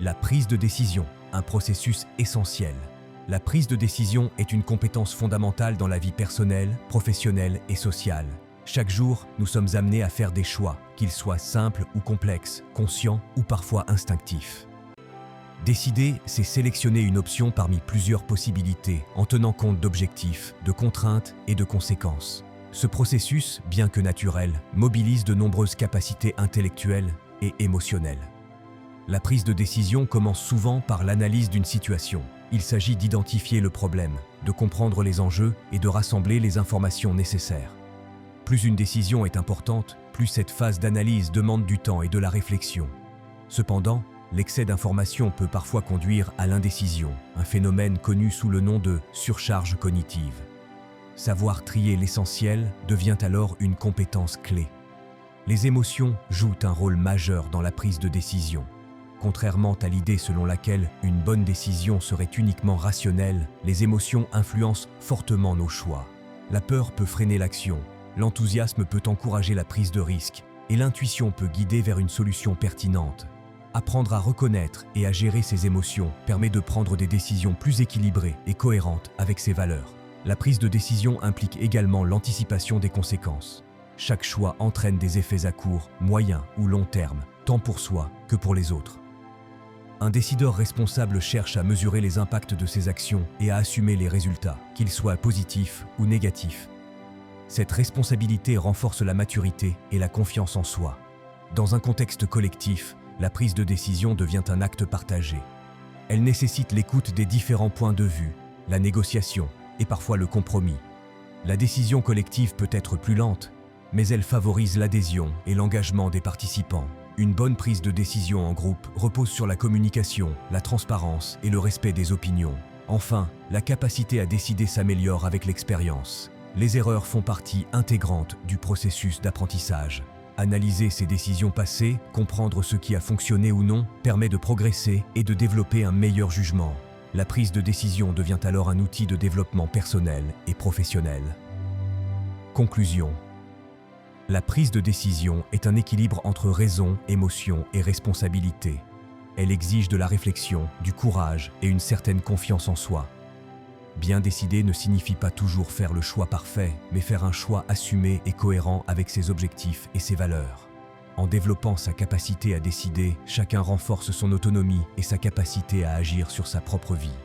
La prise de décision, un processus essentiel. La prise de décision est une compétence fondamentale dans la vie personnelle, professionnelle et sociale. Chaque jour, nous sommes amenés à faire des choix, qu'ils soient simples ou complexes, conscients ou parfois instinctifs. Décider, c'est sélectionner une option parmi plusieurs possibilités en tenant compte d'objectifs, de contraintes et de conséquences. Ce processus, bien que naturel, mobilise de nombreuses capacités intellectuelles et émotionnelles. La prise de décision commence souvent par l'analyse d'une situation. Il s'agit d'identifier le problème, de comprendre les enjeux et de rassembler les informations nécessaires. Plus une décision est importante, plus cette phase d'analyse demande du temps et de la réflexion. Cependant, l'excès d'informations peut parfois conduire à l'indécision, un phénomène connu sous le nom de surcharge cognitive. Savoir trier l'essentiel devient alors une compétence clé. Les émotions jouent un rôle majeur dans la prise de décision. Contrairement à l'idée selon laquelle une bonne décision serait uniquement rationnelle, les émotions influencent fortement nos choix. La peur peut freiner l'action, l'enthousiasme peut encourager la prise de risque, et l'intuition peut guider vers une solution pertinente. Apprendre à reconnaître et à gérer ses émotions permet de prendre des décisions plus équilibrées et cohérentes avec ses valeurs. La prise de décision implique également l'anticipation des conséquences. Chaque choix entraîne des effets à court, moyen ou long terme, tant pour soi que pour les autres. Un décideur responsable cherche à mesurer les impacts de ses actions et à assumer les résultats, qu'ils soient positifs ou négatifs. Cette responsabilité renforce la maturité et la confiance en soi. Dans un contexte collectif, la prise de décision devient un acte partagé. Elle nécessite l'écoute des différents points de vue, la négociation et parfois le compromis. La décision collective peut être plus lente, mais elle favorise l'adhésion et l'engagement des participants. Une bonne prise de décision en groupe repose sur la communication, la transparence et le respect des opinions. Enfin, la capacité à décider s'améliore avec l'expérience. Les erreurs font partie intégrante du processus d'apprentissage. Analyser ses décisions passées, comprendre ce qui a fonctionné ou non, permet de progresser et de développer un meilleur jugement. La prise de décision devient alors un outil de développement personnel et professionnel. Conclusion. La prise de décision est un équilibre entre raison, émotion et responsabilité. Elle exige de la réflexion, du courage et une certaine confiance en soi. Bien décider ne signifie pas toujours faire le choix parfait, mais faire un choix assumé et cohérent avec ses objectifs et ses valeurs. En développant sa capacité à décider, chacun renforce son autonomie et sa capacité à agir sur sa propre vie.